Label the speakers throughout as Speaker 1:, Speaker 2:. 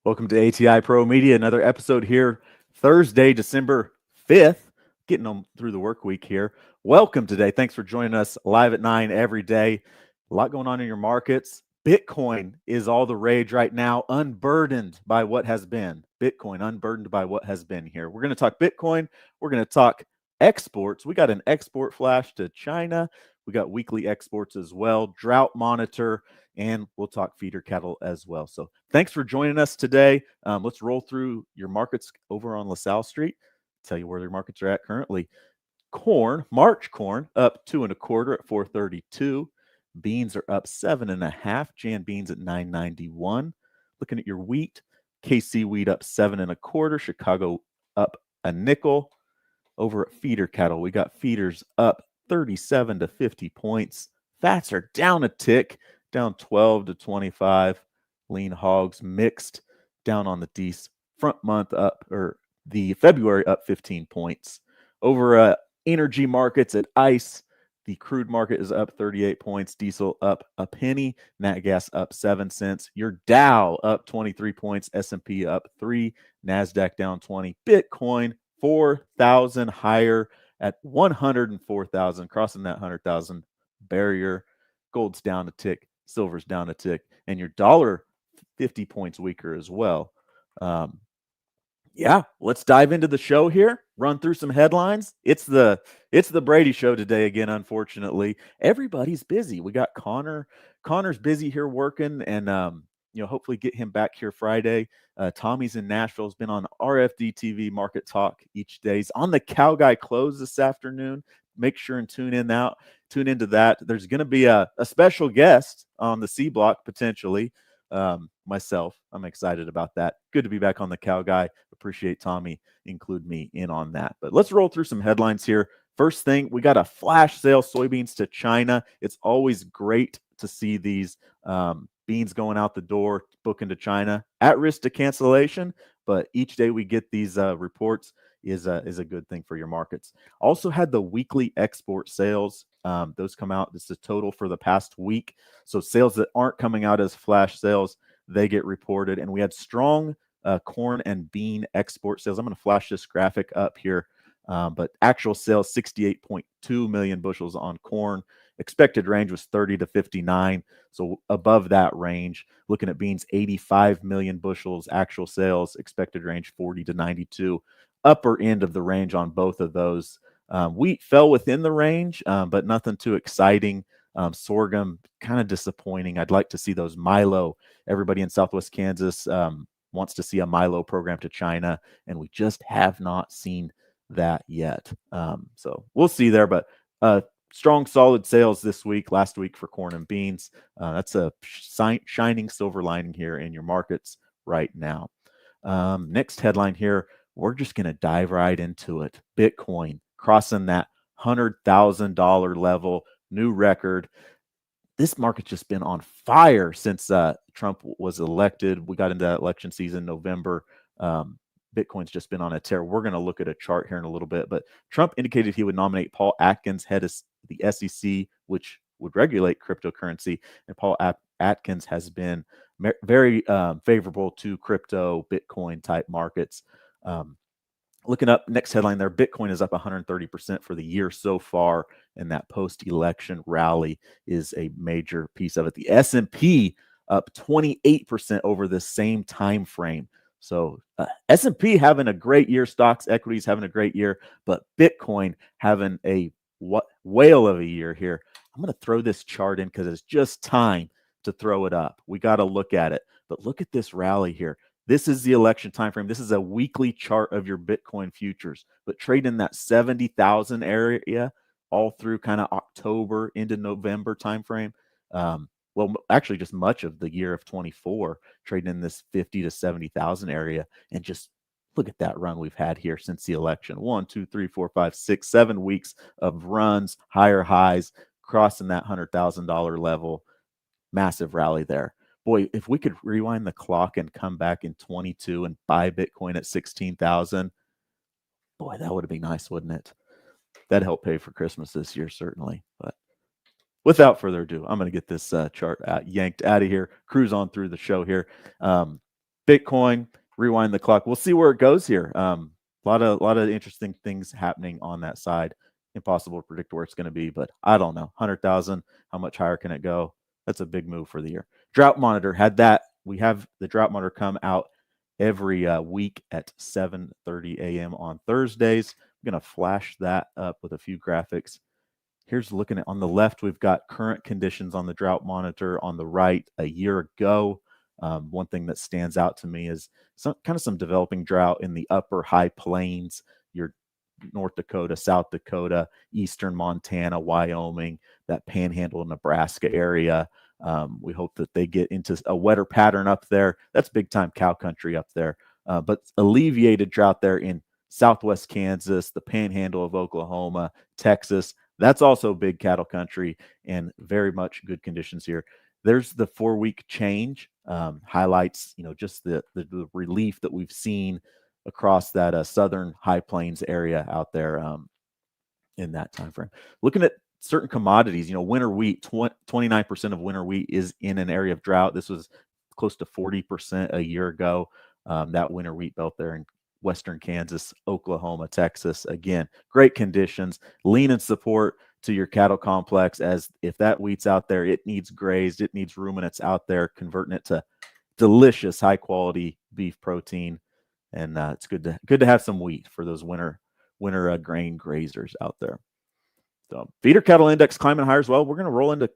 Speaker 1: Welcome to ATI ProMedia, another episode here, Thursday, December 5th, getting them through the work week here. Welcome today. Thanks for joining us live at 9 every day. A lot going on in your markets. Bitcoin is all the rage right now, unburdened by what has been. Bitcoin, unburdened by what has been here. We're going to talk Bitcoin. We're going to talk exports. We got an export flash to China. We got weekly exports as well, drought monitor, and we'll talk feeder cattle as well. So thanks for joining us today. Let's roll through your markets over on LaSalle Street. Tell you where their markets are at currently. Corn, March corn, up 2 1/4 at 432. Beans are up 7 1/2. Jan beans at 991. Looking at your wheat, KC wheat up 7 1/4. Chicago up a nickel. Over at feeder cattle, we got feeders up 37 to 50 points. Fats are down a tick, down 12 to 25. Lean hogs mixed down on the D's front month up, or the February up 15 points. Over energy markets at ICE, the crude market is up 38 points. Diesel up a penny. Nat gas up 7 cents. Your Dow up 23 points. S&P up 3. NASDAQ down 20. Bitcoin 4,000 higher at 104,000, crossing that 100,000 barrier. Gold's down a tick, silver's down a tick, and your dollar 50 points weaker as well. Yeah, let's dive into the show here. Run through some headlines. It's the Brady show today again. Unfortunately, everybody's busy. We got Connor's busy here working, and hopefully get him back here Friday. Tommy's in Nashville. Has been on RFD TV Market Talk each day. He's on the Cow Guy Close this afternoon. Make sure and tune into that. There's going to be a special guest on the C Block potentially. Myself, I'm excited about that. Good to be back on the Cow Guy. Appreciate Tommy include me in on that. But let's roll through some headlines here. First thing, we got a flash sale soybeans to China. It's always great to see these beans going out the door, booking to China, at risk to cancellation. But each day we get these reports is a good thing for your markets. Also had the weekly export sales. Those come out. This is total for the past week. So sales that aren't coming out as flash sales, they get reported. And we had strong corn and bean export sales. I'm going to flash this graphic up here. But actual sales, 68.2 million bushels on corn. Expected range was 30 to 59. So above that range. Looking at beans, 85 million bushels. Actual sales, expected range 40 to 92. Upper end of the range on both of those. Wheat fell within the range, but nothing too exciting. Sorghum, kind of disappointing. I'd like to see those Milo. Everybody in Southwest Kansas wants to see a Milo program to China, and we just have not seen that yet. So we'll see there, but strong, solid sales this week, last week for corn and beans. That's a shining silver lining here in your markets right now. Next headline here, we're just going to dive right into it. Bitcoin crossing that $100,000 level, new record. This market's just been on fire since Trump was elected. We got into that election season, November. Bitcoin's just been on a tear. We're going to look at a chart here in a little bit, but Trump indicated he would nominate Paul Atkins, head of the SEC, which would regulate cryptocurrency. And Paul Atkins has been very favorable to crypto, Bitcoin type markets. Looking up, next headline there, Bitcoin is up 130% for the year so far, and that post-election rally is a major piece of it. The S&P up 28% over the same time frame. So S&P having a great year, stocks, equities having a great year, but Bitcoin having a whale of a year here. I'm going to throw this chart in because it's just time to throw it up. We got to look at it, but look at this rally here. This is the election time frame. This is a weekly chart of your Bitcoin futures, but trade in that 70,000 area all through kind of October into November time frame. Well, actually just much of the year of 24, trading in this 50 to 70,000 area. And just look at that run we've had here since the election. 1, 2, 3, 4, 5, 6, 7 weeks of runs, higher highs, crossing that $100,000 level. Massive rally there. Boy, if we could rewind the clock and come back in 22 and buy Bitcoin at 16,000, boy, that would be nice, wouldn't it? That'd help pay for Christmas this year, certainly. But without further ado, I'm going to get this chart yanked out of here, cruise on through the show here. Bitcoin, rewind the clock. We'll see where it goes here. A lot of interesting things happening on that side. Impossible to predict where it's going to be, but I don't know. 100,000. How much higher can it go? That's a big move for the year. Drought monitor had that. We have the drought monitor come out every week at 7:30 a.m. on Thursdays. I'm going to flash that up with a few graphics. Here's looking at on the left, we've got current conditions on the drought monitor. On the right, a year ago. One thing that stands out to me is some developing drought in the upper high plains, your North Dakota, South Dakota, eastern Montana, Wyoming, that panhandle Nebraska area. We hope that they get into a wetter pattern up there. That's big time cow country up there. But alleviated drought there in southwest Kansas, the panhandle of Oklahoma, Texas. That's also big cattle country and very much good conditions here. There's the 4-week change, highlights, just the relief that we've seen across that southern high plains area out there in that time frame. Looking at certain commodities, winter wheat, 29% of winter wheat is in an area of drought. This was close to 40% a year ago. That winter wheat belt there in western Kansas, Oklahoma, Texas. Again, great conditions. Lean and support to your cattle complex, as if that wheat's out there, it needs grazed, it needs ruminants out there, converting it to delicious, high quality beef protein. And it's good to have some wheat for those winter grain grazers out there. So feeder cattle index climbing higher as well. We're going to roll into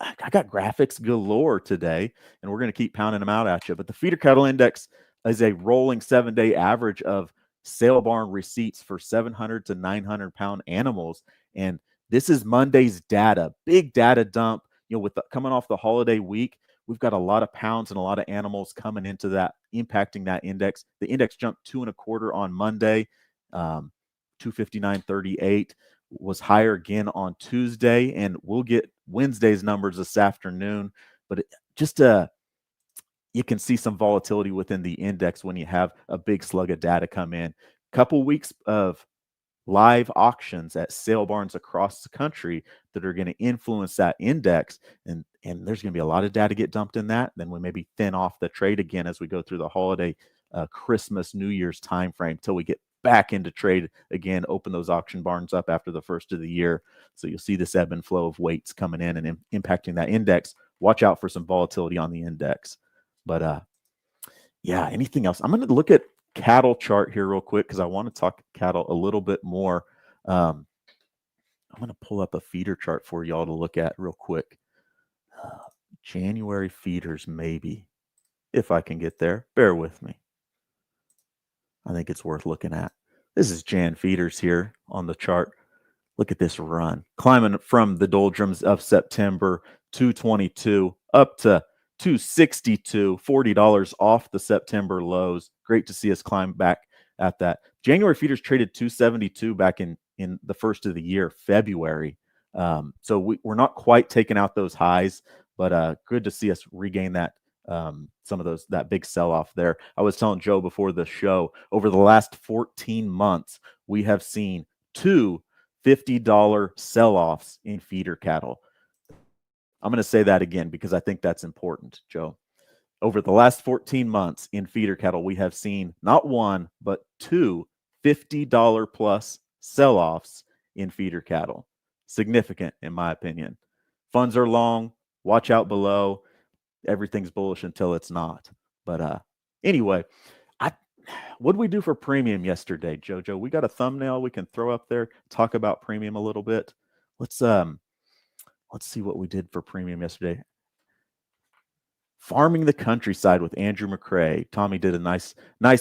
Speaker 1: I got graphics galore today, and we're going to keep pounding them out at you. But the feeder cattle index is a rolling 7-day average of sale barn receipts for 700 to 900 pound animals. And this is Monday's data, big data dump. With coming off the holiday week, we've got a lot of pounds and a lot of animals coming into that, impacting that index. The index jumped 2.25 on Monday, 259.38. Was higher again on Tuesday, and we'll get Wednesday's numbers this afternoon. But you can see some volatility within the index when you have a big slug of data come in. Couple weeks of live auctions at sale barns across the country that are going to influence that index, and there's going to be a lot of data get dumped in that. Then we maybe thin off the trade again as we go through the holiday, Christmas, New Year's time frame till we get back into trade again, open those auction barns up after the first of the year. So you'll see this ebb and flow of weights coming in and impacting that index. Watch out for some volatility on the index. But yeah, anything else? I'm going to look at cattle chart here real quick because I want to talk cattle a little bit more. I'm going to pull up a feeder chart for y'all to look at real quick. January feeders, maybe, if I can get there. Bear with me. I think it's worth looking at. This is Jan feeders here on the chart. Look at this run, climbing from the doldrums of September, 222 up to 262, $40 off the September lows. Great to see us climb back at that. January feeders traded 272 back in the first of the year, February. So we're not quite taking out those highs, but good to see us regain that. Some of that big sell-off there. I was telling Joe before the show, over the last 14 months, we have seen 2 $50 sell-offs in feeder cattle. I'm going to say that again because I think that's important, Joe. Over the last 14 months in feeder cattle, we have seen not one, but 2 $50 plus sell-offs in feeder cattle. Significant, in my opinion. Funds are long. Watch out below. Everything's bullish until it's not. But anyway, what did we do for premium yesterday, Jojo? We got a thumbnail we can throw up there, talk about premium a little bit. Let's see what we did for premium yesterday. Farming the Countryside with Andrew McCrae. Tommy did a nice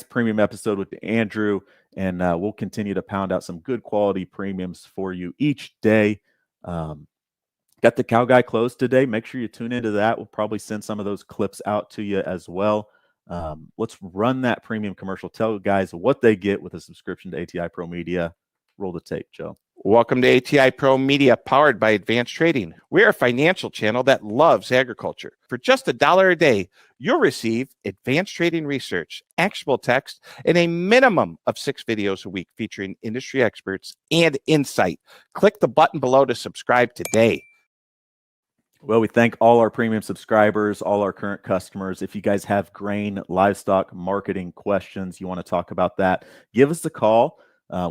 Speaker 1: premium episode with Andrew, and we'll continue to pound out some good quality premiums for you each day. Got the Cow Guy closed today. Make sure you tune into that. We'll probably send some of those clips out to you as well. Let's run that premium commercial. Tell guys what they get with a subscription to ATI ProMedia. Roll the tape, Joe.
Speaker 2: Welcome to ATI ProMedia, powered by Advanced Trading. We're a financial channel that loves agriculture. For just $1 a day, you'll receive advanced trading research, actionable text, and a minimum of 6 videos a week featuring industry experts and insight. Click the button below to subscribe today.
Speaker 1: Well, we thank all our premium subscribers, all our current customers. If you guys have grain, livestock, marketing questions, you want to talk about that, give us a call.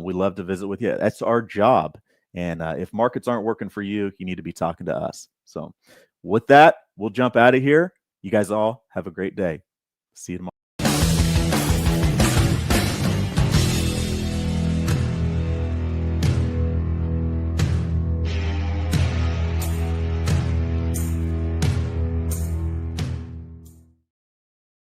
Speaker 1: We love to visit with you. That's our job. And if markets aren't working for you, you need to be talking to us. So, with that, we'll jump out of here. You guys all have a great day. See you tomorrow.